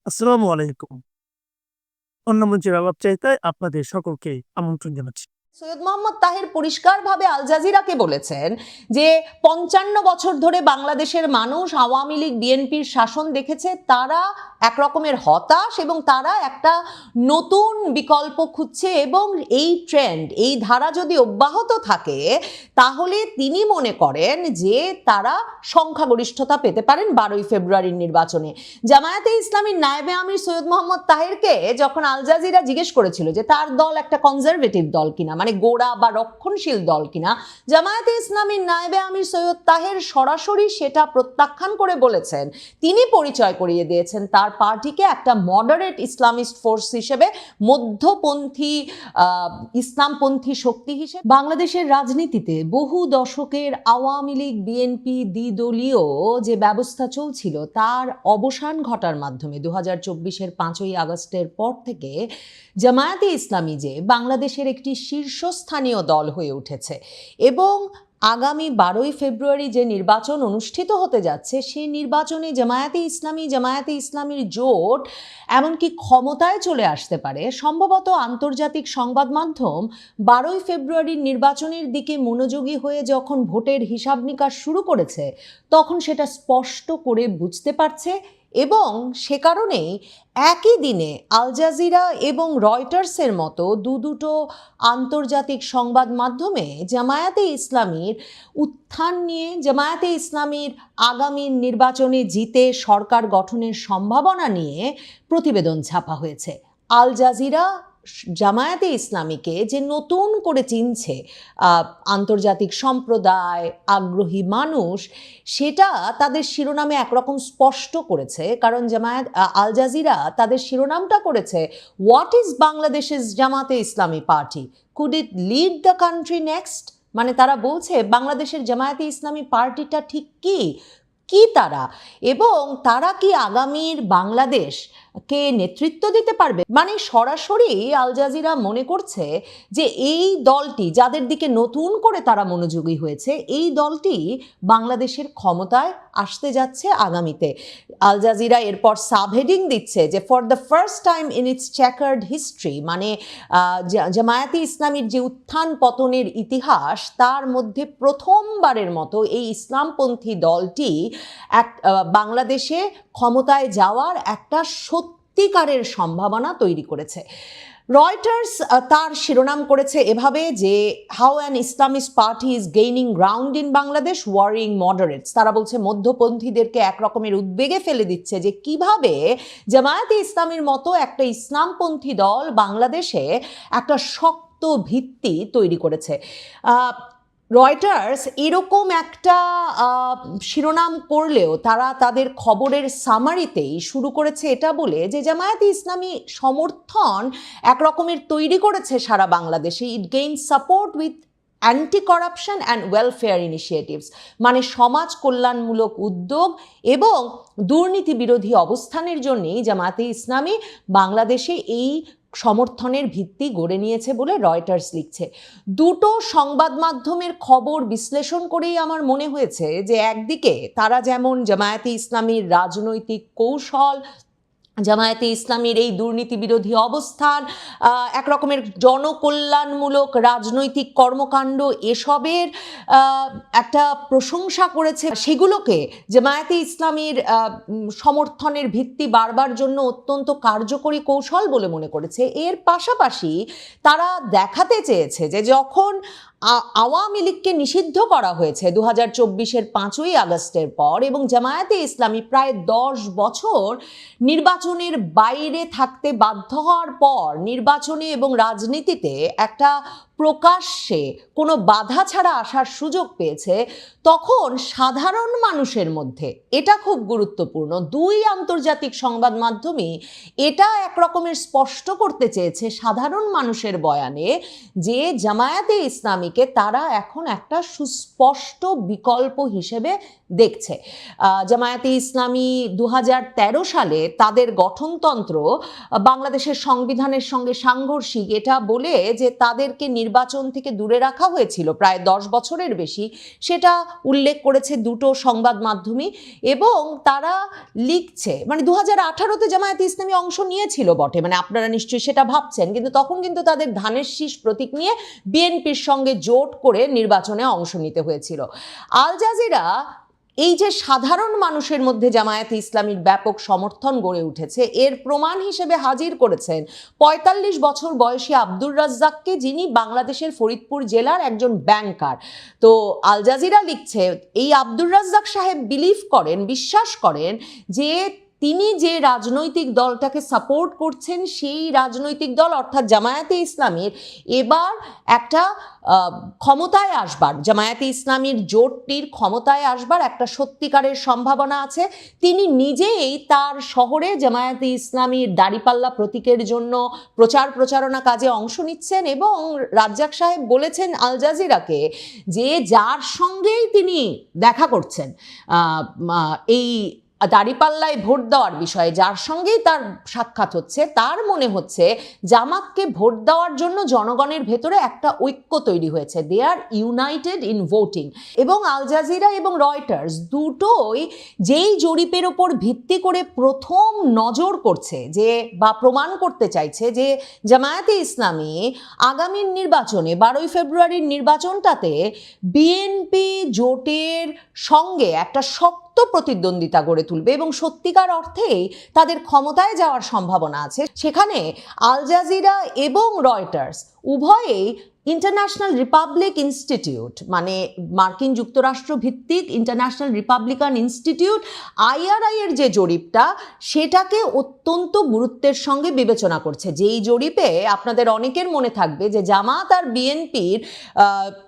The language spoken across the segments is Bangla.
আসসালামু আলাইকুম। অন্য মঞ্চের আলাপচারিতায় আপনাদের সকলকে আমন্ত্রণ জানাচ্ছি। সৈয়দ মোহাম্মদ তাহের পরিষ্কারভাবে আল জাজিরাকে বলেছেন যে ৫৫ বছর ধরে বাংলাদেশের মানুষ আওয়ামী লীগ বিএনপির শাসন দেখেছে, তারা একরকমের হতাশ এবং তারা একটা নতুন বিকল্প খুঁজছে এবং এই ট্রেন্ড, এই ধারা যদি অব্যাহত থাকে তাহলে তিনি মনে করেন যে তারা সংখ্যাগরিষ্ঠতা পেতে পারেন ১২ই ফেব্রুয়ারির নির্বাচনে। জামায়াতে ইসলামীর নায়েবে আমির সৈয়দ মোহাম্মদ তাহেরকে যখন আল জাজিরা জিজ্ঞেস করেছিল যে তার দল একটা কনজারভেটিভ দল কিনা, মানে গোড়া বা রক্ষণশীল দল কিনা, জামায়াতে ইসলামীর নায়েবে আমির সৈয়দ তাহের সরাসরি সেটা প্রত্যাখ্যান করে বলেছেন, তিনি পরিচয় করিয়ে দিয়েছেন তার পার্টিকে একটা মডারেট ইসলামিস্ট ফোর্স হিসেবে, মধ্যপন্থী ইসলামপন্থী শক্তি হিসেবে। বাংলাদেশের রাজনীতিতে বহু দশকের আওয়ামী লীগ বিএনপি দ্বিদলীয় যে ব্যবস্থা চলছিল তার অবসান ঘটার মাধ্যমে ২০২৪-এর ৫ই আগস্টের পর থেকে জামায়াতে ইসলামী যে বাংলাদেশের একটি শীর্ষস্থানীয় দল হয়ে উঠেছে এবং আগামী ১২ই ফেব্রুয়ারি যে নির্বাচন অনুষ্ঠিত হতে যাচ্ছে সেই নির্বাচনে জামায়াতে ইসলামীর জোট এমনকি ক্ষমতায় চলে আসতে পারে। সম্ভবত আন্তর্জাতিক সংবাদ মাধ্যম ১২ই ফেব্রুয়ারির নির্বাচনের দিকে মনোযোগী হয়ে যখন ভোটের হিসাব নিকাশ শুরু করেছে তখন সেটা স্পষ্ট করে বুঝতে পারছে এবং সে কারণেই একই দিনে আল জাজিরা এবং রয়টার্সের মতো দুটো আন্তর্জাতিক সংবাদ মাধ্যমে জামায়াতে ইসলামীর উত্থান নিয়ে, জামায়াতে ইসলামীর আগামী নির্বাচনে জিতে সরকার গঠনের সম্ভাবনা নিয়ে প্রতিবেদন ছাপা হয়েছে। আল জাজিরা জামায়াতে ইসলামীকে যে নতুন করে চিনছে আন্তর্জাতিক সম্প্রদায়, আগ্রহী মানুষ, সেটা তাদের শিরোনামে একরকম স্পষ্ট করেছে। কারণ আল জাজিরা তাদের শিরোনামটা করেছে হোয়াট ইজ বাংলাদেশের জামাতে ইসলামী party, could it lead the country next. মানে তারা বলছে বাংলাদেশের জামায়াতে ইসলামী পার্টিটা ঠিক কি তারা, এবং তারা কি আগামীর বাংলাদেশকে নেতৃত্ব দিতে পারবে। মানে সরাসরি আল জাজিরা মনে করছে যে এই দলটি, যাদের দিকে নতুন করে তারা মনোযোগী হয়েছে, এই দলটি বাংলাদেশের ক্ষমতায় আসতে যাচ্ছে আগামীতে। আল জাজিরা এরপর সাবহেডিং দিচ্ছে যে for the first time in it's chequered history, মানে জামায়াতে ইসলামীর যে উত্থান পতনের ইতিহাস তার মধ্যে প্রথমবারের মতো এই ইসলামপন্থী দলটি বাংলাদেশে ক্ষমতায় যাওয়ার একটা সত্যিকারের সম্ভাবনা তৈরি করেছে। রয়টার্স তার শিরোনাম করেছে এভাবে যে how an Islamist party is gaining ground in Bangladesh worrying moderates. তারা বলছে মধ্যপন্থীদেরকে একরকমের উদ্বেগে ফেলে দিচ্ছে যে কিভাবে জামায়াতে ইসলামীর মতো একটা ইসলামপন্থী দল বাংলাদেশে একটা শক্ত ভিত্তি তৈরি করেছে। রয়টার্স এরকম একটা শিরোনাম করলেও তারা তাদের খবরের সামারিতেই শুরু করেছে এটা বলে যে জামায়াতে ইসলামী সমর্থন একরকমের তৈরি করেছে সারা বাংলাদেশে। It gain support with anti corruption and welfare initiatives, মানে সমাজ কল্যাণমূলক উদ্যোগ এবং দুর্নীতি বিরোধী অবস্থানের জন্যই জামায়াতে ইসলামী বাংলাদেশে এই সমর্থনের ভিত্তি গড়ে নিয়েছে বলে রয়টার্স লিখছে। দুটো সংবাদ মাধ্যমের খবর বিশ্লেষণ করেই আমার মনে হয়েছে যে একদিকে তারা যেমন জামায়াতে ইসলামীর রাজনৈতিক কৌশল, জামায়াতে ইসলামীর এই দুর্নীতি বিরোধী অবস্থান, একরকমের জনকল্যাণমূলক রাজনৈতিক কর্মকাণ্ড, এসবের একটা প্রশংসা করেছে, সেগুলোকে জামায়াতে ইসলামীর সমর্থনের ভিত্তি বাড়বার জন্য অত্যন্ত কার্যকরী কৌশল বলে মনে করেছে। এর পাশাপাশি তারা দেখাতে চেয়েছে যে যখন আওয়ামী লীগকে নিষিদ্ধ করা হয়েছে ২০২৪-এর ৫ই আগস্টের পর এবং জামায়াতে ইসলামী প্রায় ১০ বছর নির্বাচনের বাইরে থাকতে বাধ্য হওয়ার পর নির্বাচনে এবং রাজনীতিতে একটা প্রকাশ্যে কোনো বাধা ছাড়া আসার সুযোগ পেয়েছে, তখন সাধারণ মানুষের মধ্যে, এটা খুব গুরুত্বপূর্ণ, দুই আন্তর্জাতিক সংবাদ মাধ্যমই এটা একরকমের স্পষ্ট করতে চেয়েছে সাধারণ মানুষের বয়ানে যে জামায়াতে ইসলামীকে তারা এখন একটা সুস্পষ্ট বিকল্প হিসেবে দেখছে। জামায়াতে ইসলামী ২০১৩ সালে তাদের গঠনতন্ত্র বাংলাদেশের সংবিধানের সঙ্গে সাংঘর্ষিক এটা বলে যে তাদেরকে নির্বাচন থেকে দূরে রাখা হয়েছিল প্রায় 10 বছরের বেশি, সেটা উল্লেখ করেছে দুটো সংবাদ মাধ্যমই। এবং তারা লিখছে, মানে 2018-তে জামায়াতে ইসলামী অংশ নিয়েছিল বটে, মানে আপনারা নিশ্চয়ই সেটা ভাবছেন, কিন্তু তখন কিন্তু তাদের ধানের শীষ প্রতীক নিয়ে বিএনপির সঙ্গে জোট করে নির্বাচনে অংশ নিতে হয়েছিল। আল জাজিরা এই যে সাধারণ মানুষের মধ্যে জামায়াতে ইসলামীর ব্যাপক সমর্থন গড়ে উঠেছে, এর প্রমাণ হিসেবে হাজির করেছেন 45 বছর বয়সী আব্দুর রাজ্জাককে, যিনি বাংলাদেশের ফরিদপুর জেলার একজন ব্যাংকার। তো আল জাজিরা লিখছে, এই আব্দুর রাজ্জাক সাহেব বিশ্বাস করেন যে তিনি যে রাজনৈতিক দলটাকে সাপোর্ট করছেন, সেই রাজনৈতিক দল অর্থাৎ জামায়াতে ইসলামীর এবার একটা ক্ষমতায় আসবার, জামায়াতে ইসলামীর জোটটির ক্ষমতায় আসবার একটা সত্যিকারের সম্ভাবনা আছে। তিনি নিজেই তার শহরে জামায়াতে ইসলামীর দাড়িপাল্লা প্রতীকের জন্য প্রচারণা কাজে অংশ নিচ্ছেন। এবং রাজ্জাক সাহেব বলেছেন আল জাজিরাকে যে যার সঙ্গেই তিনি দেখা করছেন এই দাড়িপাল্লায় ভোট দেওয়ার বিষয়ে, যার সঙ্গেই তার সাক্ষাৎ হচ্ছে, তার মনে হচ্ছে জামাতকে ভোট দেওয়ার জন্য জনগণের ভেতরে একটা ঐক্য তৈরি হয়েছে, দে আর ইউনাইটেড ইন ভোটিং। এবং আল জাজিরা এবং রয়টার্স দুটোই যেই জরিপের ওপর ভিত্তি করে প্রথম নজর করছে যে, বা প্রমাণ করতে চাইছে যে জামায়াতে ইসলামী আগামী নির্বাচনে 12ই ফেব্রুয়ারির নির্বাচনটাতে বিএনপি জোটের সঙ্গে একটা শক্ত প্রতিদ্বন্দ্বিতা গড়ে তুলবে এবং সত্যিকার অর্থেই তাদের ক্ষমতায় যাওয়ার সম্ভাবনা আছে। সেখানে আল জাজিরা এবং রয়টার্স উভয়েই ইন্টারন্যাশনাল রিপাবলিক ইনস্টিটিউট, মানে মার্কিন যুক্তরাষ্ট্র ভিত্তিক ইন্টারন্যাশনাল রিপাবলিকান ইনস্টিটিউট IRI এর যে জরিপটা, সেটাকে অত্যন্ত গুরুত্বের সঙ্গে বিবেচনা করছে। যেই জরিপে আপনাদের অনেকের মনে থাকবে যে জামাত আর বিএনপির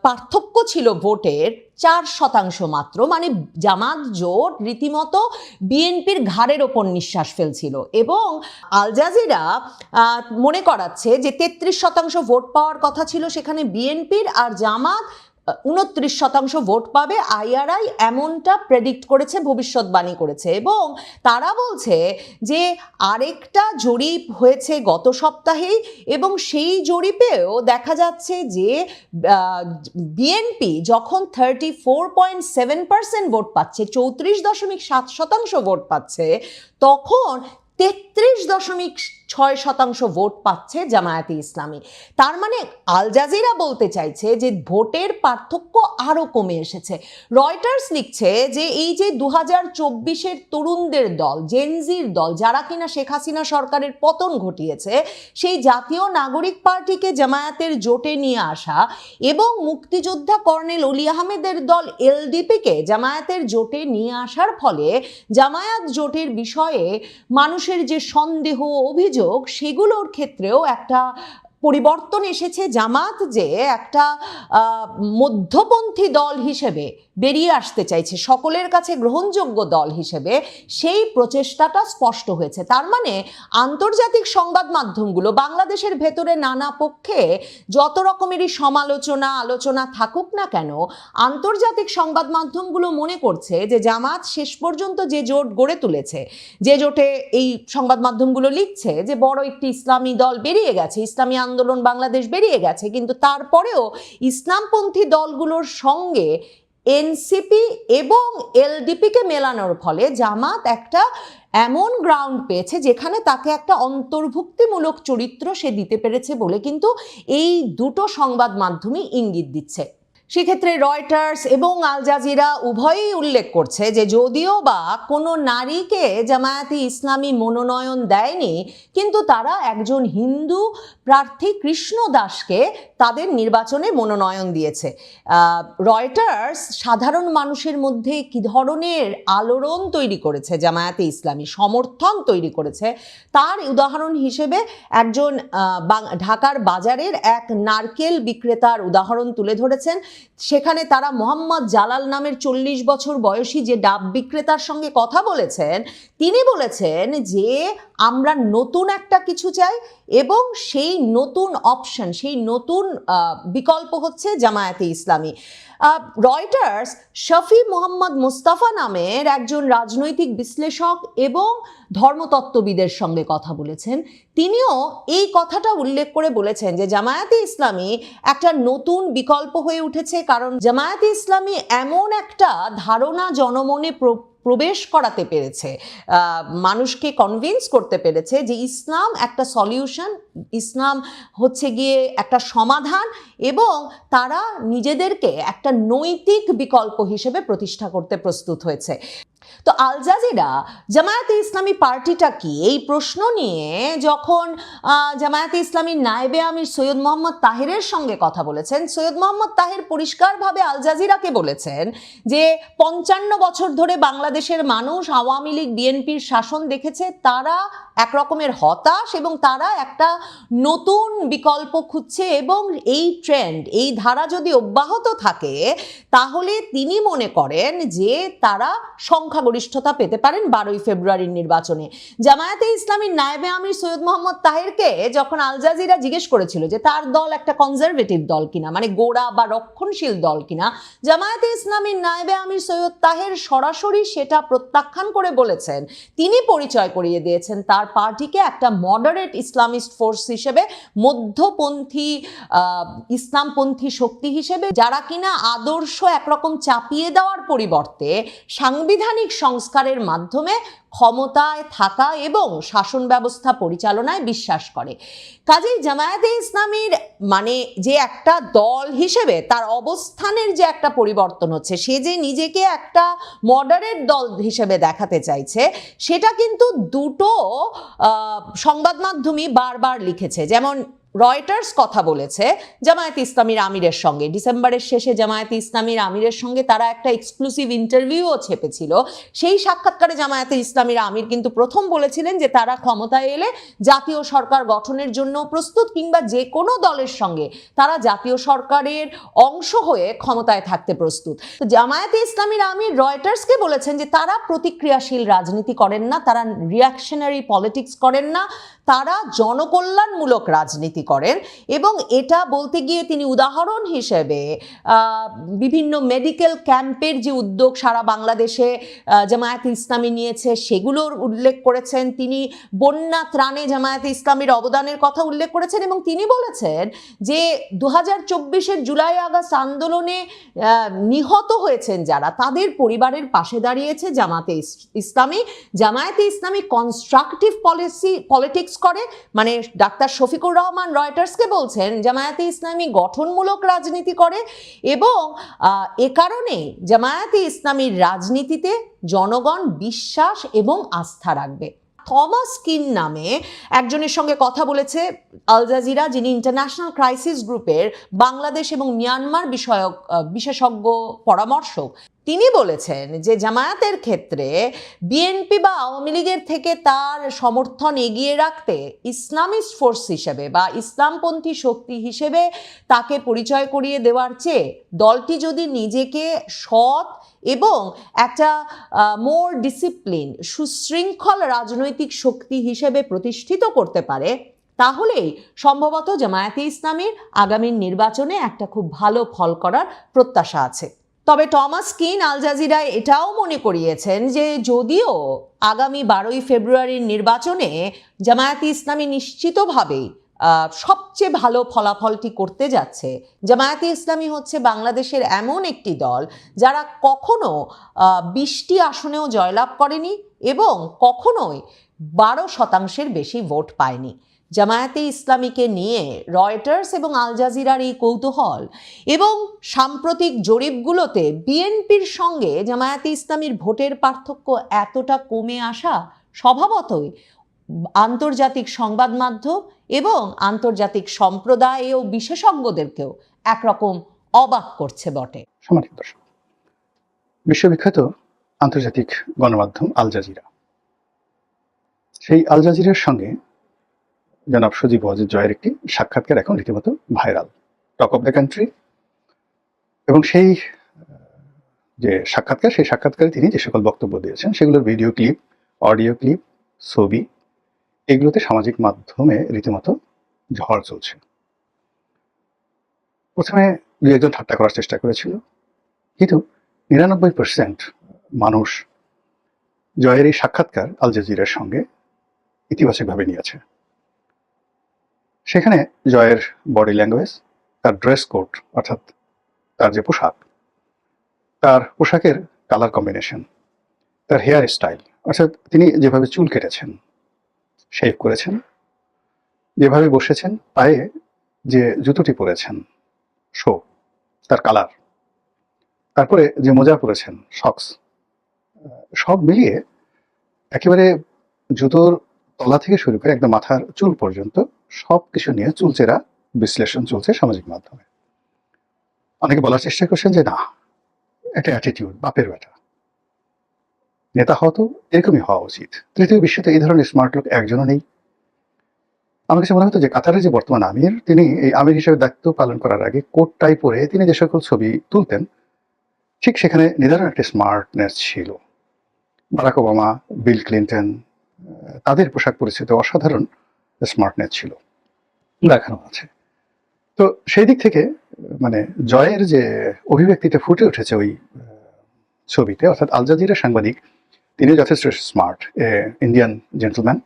পার্থক্য ছিল ভোটের 4% মাত্র, মানে জামাত জোট রীতিমতো বিএনপির ঘাড়ের ওপর নিঃশ্বাস ফেলছিল। এবং আল জাজিরা মনে করাচ্ছে যে 33% ভোট পাওয়ার কথা ছিল সেখানে বিএনপির, আর জামাত 29% ভোট পাবে। IRI এমনটা প্রেডিক্ট করেছে, ভবিষ্যৎবাণী করেছে। এবং তারা বলছে যে আরেকটা জরিপ হয়েছে গত সপ্তাহেই, এবং সেই জরিপেও দেখা যাচ্ছে যে বিএনপি যখন 34.7% ভোট পাচ্ছে, 34.7% ভোট পাচ্ছে, তখন 33.6% ভোট পাচ্ছে জামায়াতে ইসলামী। তার মানে আল জাজিরা বলতে চাইছে যে ভোটের পার্থক্য আরো কমে এসেছে। রয়টার্স লিখছে যে এই যে 2024-এর তরুণদের দল, জেনজির দল, যারা কিনা শেখ হাসিনা সরকারের পতন ঘটিয়েছে, সেই জাতীয় নাগরিক পার্টিকে জামায়াতের জোটে নিয়ে আসা এবং মুক্তিযোদ্ধা কর্নেল অলি আহমেদের দল LDP-কে জামায়াতের জোটে নিয়ে আসার ফলে জামায়াত জোটের বিষয়ে মানুষের যে সন্দেহ, অভিযোগ, সেগুলোর ক্ষেত্রেও একটা পরিবর্তন এসেছে। জামাত যে একটা মধ্যপন্থী দল হিসেবে বেরিয়ে আসতে চাইছে, সকলের কাছে গ্রহণযোগ্য দল হিসেবে, সেই প্রচেষ্টাটা স্পষ্ট হয়েছে। তার মানে আন্তর্জাতিক সংবাদ মাধ্যমগুলো বাংলাদেশের ভেতরে নানা পক্ষে যত রকমেরই আলোচনা থাকুক না কেন, আন্তর্জাতিক সংবাদ মাধ্যমগুলো মনে করছে যে জামাত শেষ পর্যন্ত যে জোট গড়ে তুলেছে, যে জোটে এই সংবাদ মাধ্যমগুলো লিখছে যে বড় একটি ইসলামী দল বেরিয়ে গেছে, ইসলামী আন্দোলন বাংলাদেশ বেরিয়ে গেছে, কিন্তু তারপরেও ইসলামপন্থী দলগুলোর সঙ্গে এনসিপি এবং LDP-কে মেলানোর ফলে জামাত একটা এমন গ্রাউন্ড পেয়েছে যেখানে তাকে একটা অন্তর্ভুক্তিমূলক চরিত্র সে দিতে পেরেছে বলে কিন্তু এই দুটো সংবাদ মাধ্যমই ইঙ্গিত দিচ্ছে। সেক্ষেত্রে রয়টার্স এবং আল জাজিরা উভয়ই উল্লেখ করছে যে যদিও বা কোনো নারীকে জামায়াতে ইসলামী মনোনয়ন দেয়নি, কিন্তু তারা একজন হিন্দু প্রার্থী কৃষ্ণ দাসকে তাদের নির্বাচনে মনোনয়ন দিয়েছে। রয়টার্স সাধারণ মানুষের মধ্যে কি ধরনের আলোড়ন তৈরি করেছে জামায়াতে ইসলামী, সমর্থন তৈরি করেছে, তার উদাহরণ হিসেবে একজন ঢাকার বাজারের এক নারকেল বিক্রেতার উদাহরণ তুলে ধরেছেন। সেখানে তারা মোহাম্মদ জালাল নামের 40 বছর বয়সী যে ডাব বিক্রেতার সঙ্গে কথা বলেছেন, তিনি বলেছেন যে আমরা নতুন একটা কিছু চাই এবং সেই নতুন অপশন, সেই নতুন বিকল্প হচ্ছে জামায়াতে ইসলামী। রয়টার্স শফি মোহাম্মদ মুস্তাফা নামের একজন রাজনৈতিক বিশ্লেষক এবং ধর্মতত্ত্ববিদের সঙ্গে কথা বলেছেন। তিনিও এই কথাটা উল্লেখ করে বলেছেন যে জামায়াতে ইসলামী একটা নতুন বিকল্প হয়ে উঠেছে, কারণ জামায়াতে ইসলামী এমন একটা ধারণা জনমনে প্রবেশ করাতে পেরেছে, মানুষকে কনভিন্স করতে পেরেছে যে ইসলাম একটা সলিউশন, ইসলাম হচ্ছে গিয়ে একটা সমাধান, এবং তারা নিজেদেরকে একটা নৈতিক বিকল্প হিসেবে প্রতিষ্ঠা করতে প্রস্তুত হয়েছে। তো আল জাজিরা জামায়াতে ইসলামী পার্টিটা কি এই প্রশ্ন নিয়ে যখন জামায়াতে ইসলামীর নায়েবে আমির সৈয়দ মোহাম্মদ তাহেরের সঙ্গে কথা বলেছেন, সৈয়দ মোহাম্মদ তাহের পরিষ্কারভাবে আল জাজিরাকে বলেছেন যে ৫৫ বছর ধরে বাংলাদেশের মানুষ আওয়ামী লীগ বিএনপির শাসন দেখেছে, তারা একরকমের হতাশ এবং তারা একটা নতুন বিকল্প খুঁজছে, এবং এই ট্রেন্ড, এই ধারা যদি অব্যাহত থাকে তাহলে তিনি মনে করেন যে তারা সংখ্যাগরিষ্ঠতা পেতে পারেন 12ই ফেব্রুয়ারির নির্বাচনে। জামায়াতে ইসলামীর নায়েবে আমির সৈয়দ মোহাম্মদ তাহেরকে যখন আল জাজিরা জিজ্ঞেস করেছিল যে তার দল একটা কনজারভেটিভ দল কিনা, মানে গোড়া বা রক্ষণশীল দল কিনা, জামায়াতে ইসলামীর নায়েবে আমির সৈয়দ তাহের সরাসরি সেটা প্রত্যাখ্যান করে বলেছেন, তিনি পরিচয় করিয়ে দিয়েছেন তার পার্টিকে একটা মডারেট ইসলামিস্ট ফোর্স হিসেবে, মধ্যপন্থী ইসলামপন্থী শক্তি হিসেবে, যারা কিনা আদর্শ একরকম চাপিয়ে দেওয়ার পরিবর্তে সাংবিধানিক সংস্কারের মাধ্যমে ক্ষমতায় থাকা এবং শাসন ব্যবস্থা পরিচালনায় বিশ্বাস করে। কাজেই জামায়াতে ইসলামীর মানে যে একটা দল হিসেবে তার অবস্থানের যে একটা পরিবর্তন হচ্ছে, সে যে নিজেকে একটা মডারেট দল হিসেবে দেখাতে চাইছে, সেটা কিন্তু দুটো সংবাদ মাধ্যমই বারবার লিখেছে। যেমন রয়টার্স কথা বলেছে জামায়াতে ইসলামীর আমিরের সঙ্গে, ডিসেম্বরের শেষে জামায়াতে ইসলামীর আমিরের সঙ্গে তারা একটা এক্সক্লুসিভ ইন্টারভিউও ছেপেছিল। সেই সাক্ষাৎকারে জামায়াতে ইসলামীর আমির কিন্তু প্রথম বলেছিলেন যে তারা ক্ষমতায় এলে জাতীয় সরকার গঠনের জন্য প্রস্তুত, কিংবা যে কোনো দলের সঙ্গে তারা জাতীয় সরকারের অংশ হয়ে ক্ষমতায় থাকতে প্রস্তুত। তো জামায়াতে ইসলামীর আমির রয়টার্সকে বলেছেন যে তারা প্রতিক্রিয়াশীল রাজনীতি করেন না, তারা রিঅ্যাকশনারি পলিটিক্স করেন না, তারা জনকল্যাণমূলক রাজনীতি করেন। এবং এটা বলতে গিয়ে তিনি উদাহরণ হিসেবে বিভিন্ন মেডিকেল ক্যাম্পের যে উদ্যোগ সারা বাংলাদেশে জামায়াতে ইসলামী নিয়েছে সেগুলোর উল্লেখ করেছেন। তিনি বন্যা ত্রাণে জামায়াতে ইসলামীর অবদানের কথা উল্লেখ করেছেন, এবং তিনি বলেছেন যে 2024-এর জুলাই আগস্ট আন্দোলনে নিহত হয়েছেন যারা, তাদের পরিবারের পাশে দাঁড়িয়েছে জামায়াতে ইসলামী। জামায়াতে ইসলামী কনস্ট্রাকটিভ পলিটিক্স করে, মানে ডাক্তার শফিকুর রহমান রয়টার্সকে বলছেন জামায়াতে ইসলামী গঠনমূলক রাজনীতি করে, এবং এ কারণে জামায়াতে ইসলামীর রাজনীতিতে জনগণ বিশ্বাস এবং আস্থা রাখবে। থমাস কিন নামে একজনের সঙ্গে কথা বলেছে আল জাজিরা, যিনি ইন্টারন্যাশনাল ক্রাইসিস গ্রুপের বাংলাদেশ এবং মিয়ানমার বিষয়ক বিশেষজ্ঞ পরামর্শক। তিনি বলেছেন যে জামায়াতের ক্ষেত্রে বিএনপি বা আওয়ামী লীগের থেকে তার সমর্থন এগিয়ে রাখতে ইসলামিস্ট ফোর্স হিসেবে বা ইসলামপন্থী শক্তি হিসেবে তাকে পরিচয় করিয়ে দেওয়ার চেয়ে দলটি যদি নিজেকে সৎ এবং একটা মোর ডিসিপ্লিন, সুশৃঙ্খল রাজনৈতিক শক্তি হিসেবে প্রতিষ্ঠিত করতে পারে, তাহলেই সম্ভবত জামায়াতে ইসলামীর আগামী নির্বাচনে একটা খুব ভালো ফল করার প্রত্যাশা আছে। তবে টমাস কিন আল জাজিরায় এটাও মনে করিয়েছেন যে যদিও আগামী 12ই ফেব্রুয়ারির নির্বাচনে জামায়াতে ইসলামী নিশ্চিতভাবেই সবচেয়ে ভালো ফলাফলটি করতে যাচ্ছে, জামায়াতে ইসলামী হচ্ছে বাংলাদেশের এমন একটি দল যারা কখনো 20টি আসনেও জয়লাভ করেনি এবং কখনোই 12% বেশি ভোট পায়নি। জামায়াতে ইসলামীকে নিয়ে রয়টার্স এবং আল জাজিরার এই কৌতূহল এবং সাম্প্রতিক জরিপগুলোতে বিএনপির সঙ্গে জামায়াতে ইসলামীর ভোটের পার্থক্য এতটা কমে আসা স্বভাবতই আন্তর্জাতিক সংবাদ মাধ্যম এবং আন্তর্জাতিক সম্প্রদায় ও বিশেষজ্ঞদেরকেও একরকম অবাক করছে বটে। সম্মানিত দর্শক, বিশ্ববিখ্যাত আন্তর্জাতিক গণমাধ্যম আল জাজিরা, সেই আল জাজিরার সঙ্গে জনাব সজীব ওয়াজেদ জয়ের একটি সাক্ষাৎকার এখন রীতিমতো viral, talk of the country. এবং সেই যে সাক্ষাৎকার, সেই সাক্ষাৎকারে তিনি যে সকল বক্তব্য দিয়েছেন সেগুলোর ভিডিও ক্লিপ, অডিও ক্লিপ, ছবি এগুলোতে সামাজিক মাধ্যমে রীতিমতো ঝড় চলছে। প্রথমে দু একজন ঠাট্টা করার চেষ্টা করেছিল, কিন্তু 99% মানুষ জয়ের এই সাক্ষাৎকার আল জাজিরার সঙ্গে ইতিবাচকভাবে নিয়েছে। সেখানে জয়ের বডি ল্যাঙ্গুয়েজ, তার ড্রেস কোড অর্থাৎ তার যে পোশাক, তার পোশাকের কালার কম্বিনেশন, তার হেয়ার স্টাইল অর্থাৎ তিনি যেভাবে চুল কেটেছেন, শেভ করেছেন, যেভাবে বসেছেন, পায়ে যে জুতোটি পরেছেন শো, তার কালার, তারপরে যে মোজা পরেছেন সক্স, সব মিলিয়ে একেবারে জুতোর তলা থেকে শুরু করে একদম মাথার চুল পর্যন্ত সব কিছু নিয়ে চুলচেরা বিশ্লেষণ চলছে সামাজিক মাধ্যমে। অনেকে বলার চেষ্টা করছেন যে না, একটা অ্যাটিটিউড, বাপের বেটা, নেতা হওয়া তো এরকমই হওয়া উচিত। তৃতীয় বিশ্বতে এই ধরনের স্মার্ট লোক একজনও নেই। আমার কাছে মনে হতো যে কাতারের যে বর্তমান আমির, তিনি এই আমির হিসেবে দায়িত্ব পালন করার আগে কোট টাই পরে তিনি যে সকল ছবি তুলতেন, ঠিক সেখানে নিদারুণ একটা স্মার্টনেস ছিল। বারাক ওবামা, বিল ক্লিন্টন, তাদের পোশাক পরিচিত অসাধারণ স্মার্টনেস ছিল, দেখানো আছে। তো সেই দিক থেকে মানে জয়ের যে অভিব্যক্তিটা ফুটে উঠেছে ওই ছবিতে, অর্থাৎ আল জাজিরা সাংবাদিক, তিনি যথেষ্ট স্মার্ট, ইন্ডিয়ান জেন্টলম্যান।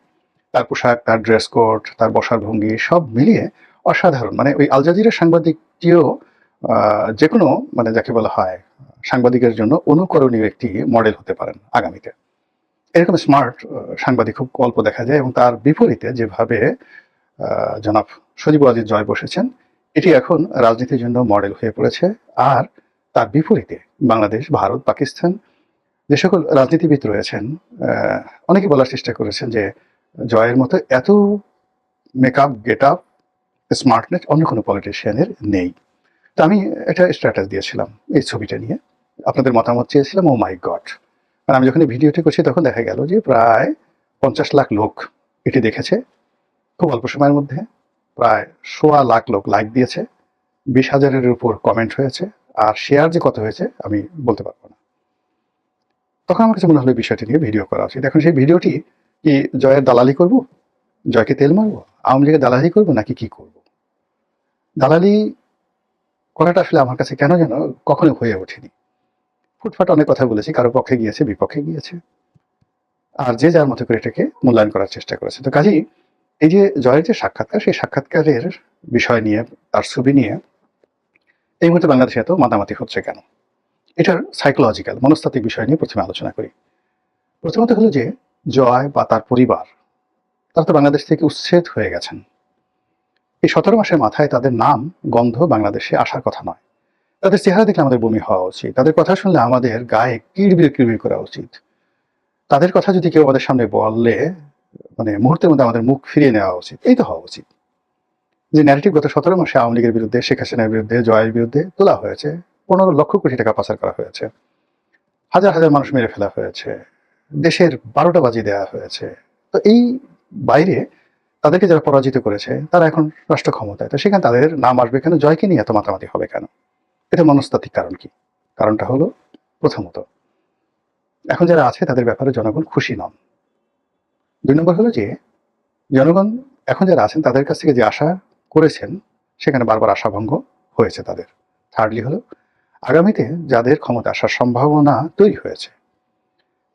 তার পোশাক, তার ড্রেস কোড, তার বসার ভঙ্গি সব মিলিয়ে অসাধারণ। মানে ওই আল জাজিরা সাংবাদিকটিও যে কোনো মানে যাকে বলা হয় সাংবাদিকের জন্য অনুকরণীয় একটি মডেল হতে পারেন আগামীতে। এরকম স্মার্ট সাংবাদিক খুব অল্প দেখা যায়, এবং তার বিপরীতে যেভাবে জনাব সজীব ওয়াজিদ জয় বসেছেন, এটি এখন রাজনীতির জন্য মডেল হয়ে পড়েছে। আর তার বিপরীতে বাংলাদেশ, ভারত, পাকিস্তান যে সকল রাজনীতিবিদ রয়েছেন, অনেকে বলার চেষ্টা করেছেন যে জয়ের মতো এত মেকআপ, গেট আপ, স্মার্টনেস অন্য কোনো পলিটিশিয়ানের নেই। তো আমি একটা স্ট্যাটাস দিয়েছিলাম এই ছবিটা নিয়ে, আপনাদের মতামত চেয়েছিলাম। ও মাই গড! আর আমি যখন এই ভিডিওটি করছি তখন দেখা গেল যে প্রায় 50 লাখ লোক এটি দেখেছে খুব অল্প সময়ের মধ্যে। প্রায় 1.25 লাখ লোক লাইক দিয়েছে, 20,000-এর উপর কমেন্ট হয়েছে, আর শেয়ার যে কত হয়েছে আমি বলতে পারবো না। তখন আমার কাছে মনে হলো বিষয়টি নিয়ে ভিডিও করা উচিত। এখন সেই ভিডিওটি কি জয়ের দালালি করব, জয়কে তেল মারবো, আওয়ামী লীগের দালালি করবো, নাকি কি করব? দালালি করাটা আসলে আমার কাছে কেন যেন কখনো হয়ে ওঠেনি। ফুটফাট অনেক কথা বলেছি, কারো পক্ষে গিয়েছে, বিপক্ষে গিয়েছে, আর যে যার মতো করে এটাকে মূল্যায়ন করার চেষ্টা করেছে। তো কাজেই এই যে জয়ের যে সাক্ষাৎকার, সেই সাক্ষাৎকারের বিষয় নিয়ে, তার ছবি নিয়ে এই মুহূর্তে বাংলাদেশে এত মাতামাতি হচ্ছে কেন? এটার সাইকোলজিক্যাল, মনস্তাত্ত্বিক বিষয় নিয়ে প্রথমে আলোচনা করি। প্রথমত হলো যে জয় বা তার পরিবার, তারা তো বাংলাদেশ থেকে উচ্ছেদ হয়ে গেছেন। এই 17 মাসের মাথায় তাদের নাম, গন্ধ বাংলাদেশে আসার কথা নয়। তাদের চেহারা দেখলে আমাদের বমি হওয়া উচিত, তাদের কথা শুনলে আমাদের গায়ে কিড়বিড় কিড়বিড় করা উচিত। তাদের কথা যদি কেউ আমাদের সামনে বললে মানে মুহূর্তের মধ্যে আমাদের মুখ ফিরিয়ে নেওয়া উচিত। এই তো হওয়া উচিত। যে ন্যারেটিভ গত 17 মাসে আওয়ামী লীগের বিরুদ্ধে, শেখ হাসিনার বিরুদ্ধে, জয়ের বিরুদ্ধে তোলা হয়েছে, 15 লক্ষ কোটি টাকা পাচার করা হয়েছে, হাজার হাজার মানুষ মেরে ফেলা হয়েছে, দেশের 12টা বাজিয়ে দেওয়া হয়েছে। তো এই বাইরে তাদেরকে যারা পরাজিত করেছে তারা এখন রাষ্ট্র ক্ষমতায়, তো সেখানে তাদের নাম আসবে কেন? জয়কে নিয়ে এত মাতামাতি হবে কেন? এটা মনস্তাত্ত্বিক কারণ কি? কারণটা হলো, প্রথমত এখন যারা আছে তাদের ব্যাপারে জনগণ খুশি নন। 2 নম্বর হলো যে জনগণ এখন যারা আছেন তাদের কাছ থেকে যে আশা করেছেন সেখানে বারবার আশাভঙ্গ হয়েছে তাদের। থার্ডলি হলো আগামীতে যাদের ক্ষমতা আসার সম্ভাবনা তৈরি হয়েছে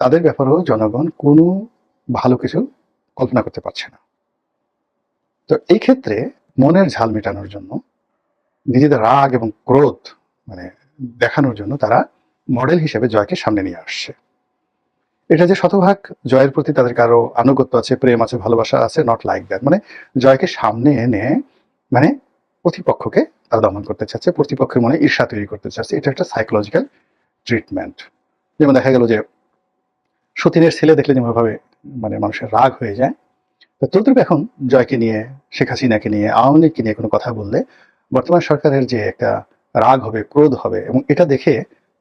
তাদের ব্যাপারেও জনগণ কোনো ভালো কিছু কল্পনা করতে পারছে না। তো এই ক্ষেত্রে মনের ঝাল মেটানোর জন্য, নিজেদের রাগ এবং ক্রোধ মানে দেখানোর জন্য তারা মডেল হিসেবে জয়কে সামনে নিয়ে আসছে। এটা যে শতভাগ জয়ের প্রতি তাদের কারো আনুগত্য আছে, প্রেম আছে, ভালোবাসা আছে, নট লাইক দ্যাট। মানে জয়কে সামনে এনে মানে প্রতিপক্ষকে তারা দমন করতে চাচ্ছে, প্রতিপক্ষের মনে ঈর্ষা তৈরি করতে চাচ্ছে। এটা একটা সাইকোলজিক্যাল ট্রিটমেন্ট। যেমন দেখা গেল যে সতীনের ছেলে দেখলে যেভাবে মানে মানুষের রাগ হয়ে যায়, তো তদ্রুপ এখন জয়কে নিয়ে, শেখ হাসিনাকে নিয়ে, আওয়ামী লীগকে নিয়ে কোনো কথা বললে বর্তমান সরকারের যে একটা রাগ হবে, ক্রোধ হবে, এবং এটা দেখে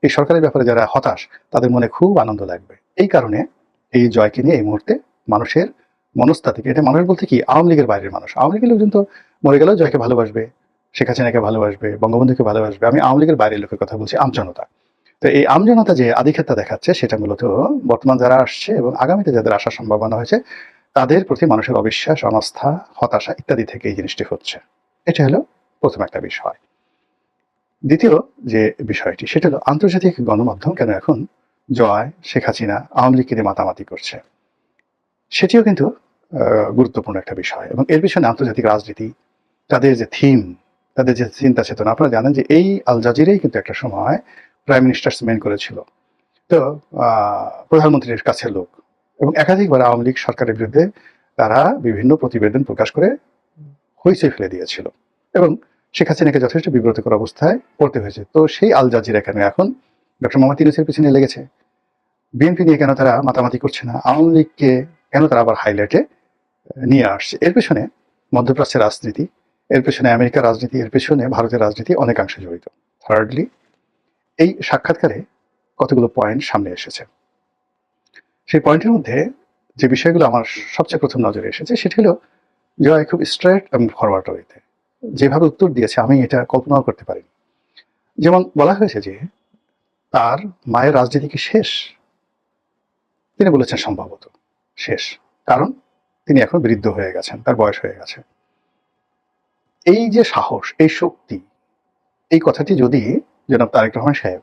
এই সরকারের ব্যাপারে যারা হতাশ তাদের মনে খুব আনন্দ লাগবে। এই কারণে এই জয়কে নিয়ে এই মুহূর্তে মানুষের মনস্তাত্ত্বিক, এটা মানুষ বলতে কি আওয়ামী লীগের বাইরের মানুষ, আওয়ামী লীগের লোকজন তো মরে গেলেও জয়কে ভালোবাসবে, শেখ হাসিনাকে ভালোবাসবে, বঙ্গবন্ধুকে ভালোবাসবে। আমি আওয়ামী লীগের বাইরের লোকের কথা বলছি, আমজনতা। তো এই আমজনতা যে আধিক্যতা দেখাচ্ছে সেটা মূলত বর্তমান যারা আসছে এবং আগামীতে যাদের আসার সম্ভাবনা হয়েছে তাদের প্রতি মানুষের অবিশ্বাস, অনাস্থা, হতাশা ইত্যাদি থেকে এই জিনিসটি হচ্ছে। এটা হলো প্রথম একটা বিষয়। দ্বিতীয় যে বিষয়টি সেটা হলো আন্তর্জাতিক গণমাধ্যম কেন এখন জয়, শেখ হাসিনা, আওয়ামী লীগকে নিয়ে মাতামাতি করছে, সেটিও কিন্তু গুরুত্বপূর্ণ একটা বিষয়। এবং এর পিছনে আন্তর্জাতিক রাজনীতি, তাদের যে থিম, তাদের যে চিন্তা চেতনা, আপনারা জানেন যে এই আল জাজিরাই কিন্তু একটা সময় প্রাইম মিনিস্টার মেন করেছিল। তো প্রধানমন্ত্রীর কাছের লোক এবং একাধিকবার আওয়ামী লীগ সরকারের বিরুদ্ধে তারা বিভিন্ন প্রতিবেদন প্রকাশ করে হইচই ফেলে দিয়েছিল এবং শেখ হাসিনাকে যথেষ্ট বিব্রতকর অবস্থায় পড়তে হয়েছে। তো সেই আল জাজিরা কেন এখন ডক্টর মোহাম্মদ ইউনূসের পিছনে লেগেছে? বিএনপি নিয়ে কেন তারা মাতামাতি করছে না? আওয়ামী লীগকে কেন তারা আবার হাইলাইটে নিয়ে আসছে? এর পেছনে মধ্যপ্রাচ্যের রাজনীতি, এর পেছনে আমেরিকার রাজনীতি, এর পেছনে ভারতের রাজনীতি অনেকাংশে জড়িত। থার্ডলি, এই সাক্ষাৎকারে কতগুলো পয়েন্ট সামনে এসেছে। সেই পয়েন্টের মধ্যে যে বিষয়গুলো আমার সবচেয়ে প্রথম নজরে এসেছে সেটি হলো জয় খুব স্ট্রেট এবং ফরওয়ার্ড ওয়েতে যেভাবে উত্তর দিয়েছে আমি এটা কল্পনাও করতে পারিনি। যেমন বলা হয়েছে যে তার মায়ের রাজনীতি কি শেষ? তিনি বলেছেন সম্ভবত শেষ, কারণ তিনি এখন বৃদ্ধ হয়ে গেছেন, তার বয়স হয়ে গেছে। এই যে সাহস, এই শক্তি, এই কথাটি যদি জনাব তারেক রহমান সাহেব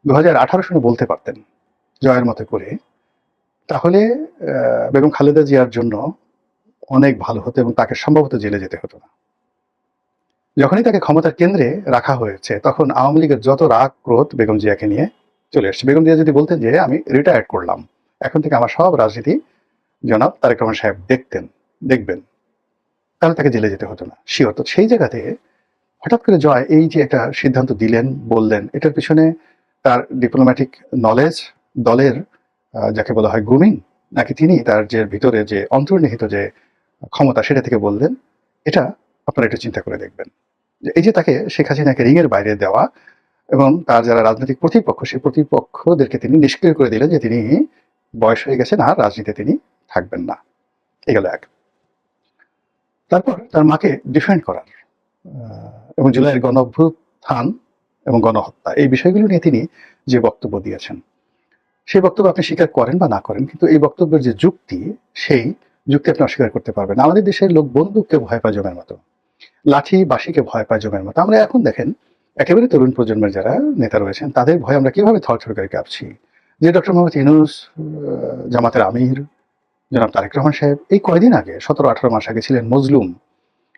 2018 সালে বলতে পারতেন জয়ের মতো করে, তাহলে বেগম খালেদা জিয়ার জন্য অনেক ভালো হতো এবং তাকে সম্ভবত জেলে যেতে হতো না। যখনই তাকে ক্ষমতার কেন্দ্রে রাখা হয়েছে তখন আওয়ামী লীগের যত রাগ ক্রোধ বেগম জিয়াকে নিয়ে চলে এসছে। বেগম জিয়া যদি বলতেন যে আমি রিটায়ার্ড করলাম, এখন থেকে আমার সব রাজনীতি জনাব তারেক রহমান সাহেব দেখবেন, তাহলে তাকে জেলে যেতে হতো না, শিওর। তো সেই জায়গাতে হঠাৎ করে জয় এই যে একটা সিদ্ধান্ত দিলেন, বললেন, এটার পিছনে তার ডিপ্লোম্যাটিক নলেজ, দলের যাকে বলা হয় গ্রুমিং, নাকি তিনি তার যে ভিতরে যে অন্তর্নিহিত যে ক্ষমতা সেটা থেকে বললেন? এটা আপনারা একটু চিন্তা করে দেখবেন যে এই যে তাকে শেখ হাসিনাকে রিংয়ের বাইরে দেওয়া এবং তার যারা রাজনৈতিক প্রতিপক্ষ, সেই প্রতিপক্ষদেরকে তিনি নিষ্ক্রিয় করে দিলেন যে তিনি বয়স হয়ে গেছেন, আর রাজনীতিতে তিনি থাকবেন না। এই গেল এক। তারপর তার মাকে ডিফেন্ড করার এবং জুলাইয়ের গণ অভ্যুত্থান এবং গণহত্যা, এই বিষয়গুলো নিয়ে তিনি যে বক্তব্য দিয়েছেন, সেই বক্তব্য আপনি স্বীকার করেন বা না করেন, কিন্তু এই বক্তব্যের যে যুক্তি, সেই যুক্তি আপনি অস্বীকার করতে পারবেন না। আমাদের দেশের লোক বন্দুককে ভয় পায় জমের মতো, লাঠি বাঁশিকে ভয় পায় জমের মতো। আমরা এখন দেখেন একেবারে তরুণ প্রজন্মের যারা নেতা রয়েছেন তাদের ভয় আমরা কিভাবে থরথর করে কাঁপছি। যে ডক্টর মোহাম্মদ ইউনূস, জামাতের আমির জনাব তারেক রহমান সাহেব এই কয়দিন আগে 17-18 মাস আগে ছিলেন মজলুম,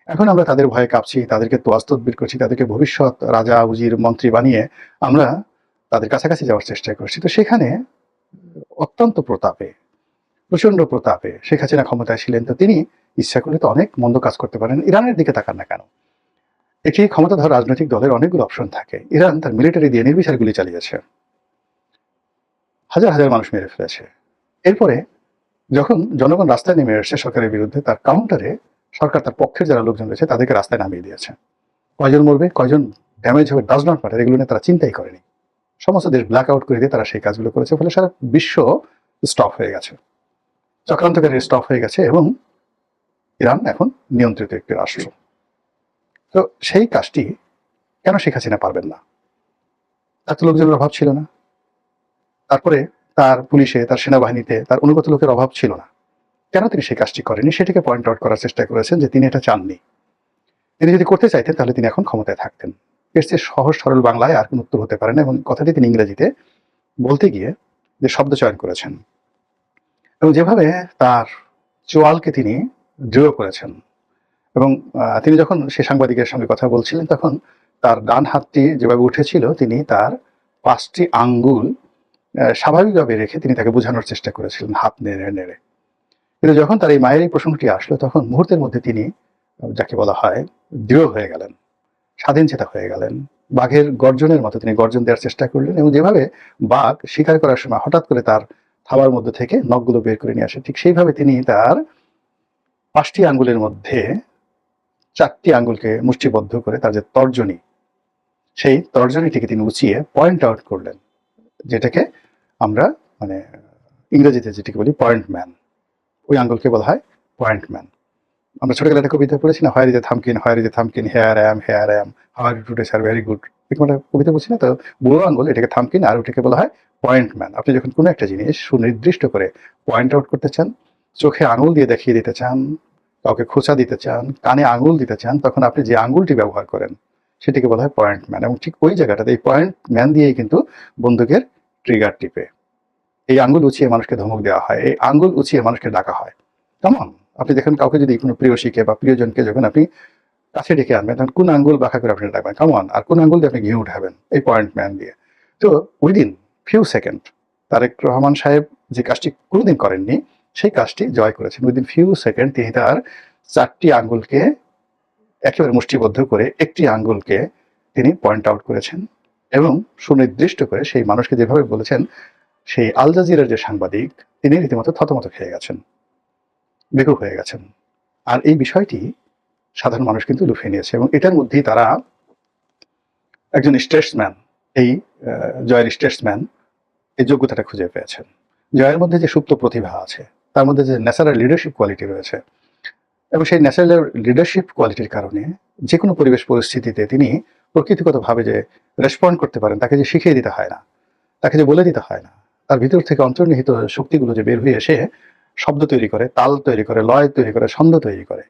এখন আমরা তাদের ভয়ে কাঁপছি, তাদেরকে তোয়াজ তদবির করছি, তাদেরকে ভবিষ্যৎ রাজা উজির মন্ত্রী বানিয়ে আমরা তাদের কাছাকাছি যাওয়ার চেষ্টা করছি। তো সেখানে অত্যন্ত প্রতাপে, প্রচন্ড প্রতাপে শেখ হাসিনা ক্ষমতায় ছিলেন, তো তিনি ইচ্ছা করলে তো অনেক মন্দ কাজ করতে পারেন। ইরানের দিকে তাকান না কেন? একটি ক্ষমতাধর রাজনৈতিক দলের অনেকগুলো অপশন থাকে। ইরান তার মিলিটারি দিয়ে নির্বিচারে গুলি চালিয়েছে, হাজার হাজার মানুষ মেরে ফেলেছে। এরপরে যখন জনগণ রাস্তায় নেমে এসেছে সরকারের বিরুদ্ধে, তার কাউন্টারে সরকার তার পক্ষের যারা লোকজন রয়েছে তাদেরকে রাস্তায় নামিয়ে দিয়েছে। কয়জন মরবে, কয়জন ড্যামেজ হবে, ডাজ নট ম্যাটার, এগুলো নিয়ে তারা চিন্তাই করেনি। সমস্ত দেশ ব্ল্যাক আউট করে দিয়ে তারা সেই কাজগুলো করেছে, ফলে সারা বিশ্ব স্টপ হয়ে গেছে, চক্রান্তকারী স্টপ হয়ে গেছে এবং ইরান এখন নিয়ন্ত্রিত একটি রাষ্ট্র। তো সেই কাজটি কেন শেখ হাসিনা পারবেন না? তার তো লোকজনের অভাব ছিল না, তারপরে তার পুলিশে, তার সেনাবাহিনীতে তার অনুগত লোকের অভাব ছিল না, কেন তিনি সেই কাজটি করেনি? সেটাকে পয়েন্ট আউট করার চেষ্টা করেছেন যে তিনি এটা চাননি। তিনি যদি করতে চাইতেন তাহলে তিনি এখন ক্ষমতায় থাকতেন। এর চেয়ে সহজ সরল বাংলায় আর কোন উত্তর হতে পারে না। এবং কথাটি তিনি ইংরেজিতে বলতে গিয়ে যে শব্দ চয়ন করেছেন এবং যেভাবে তার চোয়ালকে তিনি দৃঢ় করেছেন, এবং তিনি যখন সে সাংবাদিকের সঙ্গে কথা বলছিলেন তখন তার ডান হাতটি যেভাবে উঠেছিল, তিনি তার 5টি আঙ্গুল স্বাভাবিকভাবে রেখে তিনি তাকে বোঝানোর চেষ্টা করেছিলেন হাত নেড়ে নেড়ে। কিন্তু যখন তার এই মায়ের এই প্রসঙ্গটি আসলো তখন মুহূর্তের মধ্যে তিনি যাকে বলা হয় দৃঢ় হয়ে গেলেন, স্বাধীন চেতা হয়ে গেলেন। বাঘের গর্জনের মতো তিনি গর্জন দেওয়ার চেষ্টা করলেন এবং যেভাবে বাঘ শিকার করার সময় হঠাৎ করে তার থাবার মধ্যে থেকে নখগুলো বের করে নিয়ে আসে, ঠিক সেইভাবে তিনি তার 5টি আঙ্গুলের মধ্যে 4টি আঙ্গুলকে মুষ্টিবদ্ধ করে তার যে তর্জনী, সেই তর্জনীটিকে তিনি উঁচিয়ে পয়েন্ট আউট করলেন, যেটাকে আমরা মানে ইংরেজিতে যেটিকে বলি পয়েন্ট ম্যান। ওই আঙ্গুলকে বলা হয় পয়েন্ট ম্যান। আমরা ছোটবেলায় একটা কবিতা পড়েছি না, where is a Thumbkin, where is a Thumbkin, here I am, how are you today sir, very good. এরকম একটা কবিতা বলছি না? তো বুড়ো আঙ্গুল এটাকে থামকিন আর ওটাকে বলা হয় পয়েন্ট ম্যান। আপনি যখন কোনো একটা জিনিস সুনির্দিষ্ট করে পয়েন্ট আউট করতে চান, চোখে আঙুল দিয়ে দেখিয়ে দিতে চান, কাউকে খোঁচা দিতে চান, কানে আঙুল দিতে চান, তখন আপনি যে আঙুলটি ব্যবহার করেন সেটিকে বলা হয় পয়েন্ট ম্যান। এবং ঠিক ওই জায়গাটাতে এই পয়েন্ট ম্যান দিয়েই কিন্তু বন্দুকের ট্রিগার টিপে এই আঙ্গুল উঁচিয়ে মানুষকে ধমক দেওয়া হয়, এই আঙ্গুল উঁচিয়ে মানুষকে ডাকা হয়। কেমন আপনি দেখেন কাউকে যদি কোনো প্রিয়সীকে বা প্রিয়জনকে যখন আপনি কাছে ডেকে আনবেন তখন কোন আঙ্গুল বাঁকা করে আপনি ডাকবেন, কেমন, আর কোন আঙ্গুল দিয়ে আপনি ঘিয়ে উঠাবেন, এই পয়েন্ট ম্যান দিয়ে। তো within few second Tarique Rahman সাহেব যে কাজটি কোনোদিন করেননি সেই কাজটি জয় করেছেন। উইদিন ফিউ সেকেন্ড তিনি তার 4টি আঙ্গুলকে একেবারে মুষ্টিবদ্ধ করে একটি আঙ্গুলকে তিনি পয়েন্ট আউট করেছেন এবং সুনির্দিষ্ট করে সেই মানুষকে যেভাবে বলেছেন, সেই আল জাজিরার যে সাংবাদিক তিনি রীতিমতো থতমত খেয়ে গেছেন, বেকুব হয়ে গেছেন। আর এই বিষয়টি সাধারণ মানুষ কিন্তু লুফিয়ে নিয়েছে এবং এটার মধ্যেই তারা একজন স্টেটসম্যান, এই জয়ের স্টেটসম্যান এই যোগ্যতাটা খুঁজে পেয়েছেন। জয়ের মধ্যে যে সুপ্ত প্রতিভা আছে, তার মধ্যে যে ন্যাচারাল লিডারশিপ কোয়ালিটি রয়েছে, এবং সেই ন্যাচারাল লিডারশিপ কোয়ালিটির কারণে যে কোনো পরিবেশ পরিস্থিতিতে তিনি প্রকৃতিগতভাবে যে রেসপন্ড করতে পারেন, তাকে যে শিখিয়ে দিতে হয় না, তাকে যে বলে দিতে হয় না, তার ভিতর থেকে অন্তর্নিহিত শক্তিগুলো যে বের হয়ে এসে শব্দ তৈরি করে, তাল তৈরি করে, লয় তৈরি করে, ছন্দ তৈরি করে,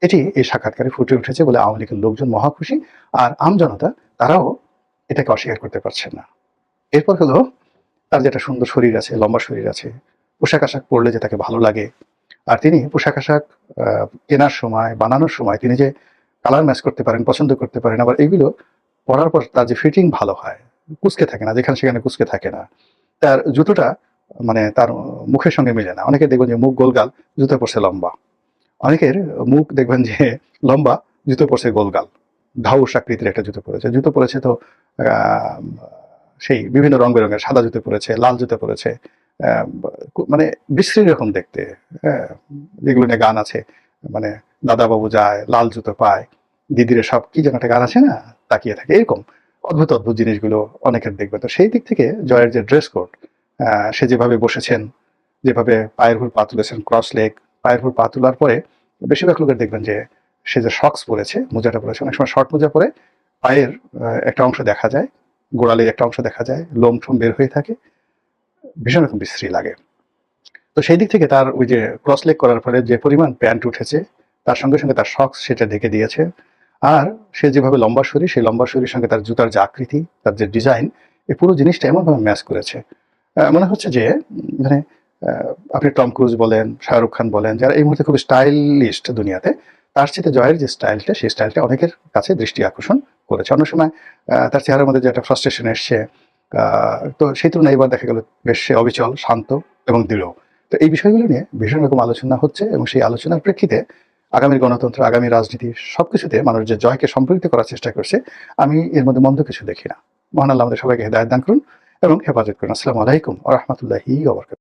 এটি এই সাক্ষাৎকারে ফুটে উঠেছে বলে আওয়ামী লীগের লোকজন মহা খুশি। আর আমজনতা তারাও এটাকে অস্বীকার করতে পারছেন না। এরপর হলো তার যেটা সুন্দর শরীর আছে, লম্বা শরীর আছে, পোশাক আশাক পরলে যে তাকে ভালো লাগে, আর তিনি পোশাক আশাক কেনার সময়, বানানোর সময় তিনি যে কালার ম্যাচ করতে পারেন, পছন্দ করতে পারেন, আবার এইগুলো পরার পর তার যে ফিটিং ভালো হয়, কুচকে থাকে না, যেখানে সেখানে কুচকে থাকে না, তার জুতোটা মানে তার মুখের সঙ্গে মিলে না। অনেকে দেখবেন যে মুখ গোলগাল, জুতো পড়ছে লম্বা, অনেকের মুখ দেখবেন যে লম্বা, জুতো পড়ছে গোলগাল, ঢাউস আকৃতির একটা জুতো পরেছে। জুতো পরেছে তো সেই বিভিন্ন রং বেরঙের, সাদা জুতো পরেছে, লাল জুতো পরেছে, মানে বিশ্রী রকম দেখতে। হ্যাঁ, যেগুলো নিয়ে গান আছে, মানে দাদা বাবু যায় লাল জুতো পায়, দিদিরে সব কি যেন একটা গান আছে না, তাকিয়ে থাকে, এরকম অদ্ভুত অদ্ভুত জিনিসগুলো অনেকের দেখবে। তো সেই দিক থেকে জয়ের যে ড্রেস কোড, সে যেভাবে বসেছেন, যেভাবে পায়ের উপর পা তুলেছেন, ক্রস লেগ, পায়ের উপর পা তোলার পরে বেশিরভাগ লোকের দেখবেন যে সে যে শক্স পরেছে, মোজাটা পরেছে, অনেক সময় শর্ট মোজা পরে পায়ের একটা অংশ দেখা যায়, গোড়ালির একটা অংশ দেখা যায়, লোম ঠোম বের হয়ে থাকে, ভীষণ রকম বিশ্রী লাগে। তো সেই দিক থেকে তার ওই যে ক্রস লেগ করার ফলে যে পরিমাণ প্যান্ট উঠেছে, তার সঙ্গে সঙ্গে তার শক্স সেটা ঢেকে দিয়েছে। আর সে যেভাবে লম্বা শরীর, সেই লম্বা শরীরের সঙ্গে তার জুতার যে আকৃতি, তার যে ডিজাইন, এই পুরো জিনিসটা এমনভাবে ম্যাচ করেছে, মনে হচ্ছে যে মানে আপনি টম ক্রুজ বলেন, শাহরুখ খান বলেন, যারা এই মুহূর্তে খুব স্টাইলিস্ট দুনিয়াতে, তার সাথে জয়ের যে স্টাইলটা, সেই স্টাইলটা অনেকের কাছে দৃষ্টি আকর্ষণ করেছে। অন্য সময় তার চেহারার মধ্যে যে একটা ফ্রাস্ট্রেশন এসছে, তো সেই তুলনায় এবার দেখা গেল বেশ সে অবিচল, শান্ত এবং দৃঢ়। তো এই বিষয়গুলো নিয়ে ভীষণ রকম আলোচনা হচ্ছে এবং সেই আলোচনার প্রেক্ষিতে আগামী গণতন্ত্র, আগামী রাজনীতি সবকিছুতে মানুষ যে জয়কে সম্পৃক্ত করার চেষ্টা করছে, আমি এর মধ্যে মন্দ কিছু দেখি না। মহান আল্লাহ আমাদের সবাইকে হেদায়েত দান করুন এবং হেফাজত করুন। আসসালামু আলাইকুম ওয়া রাহমাতুল্লাহি ওয়া বারাকাতুহু।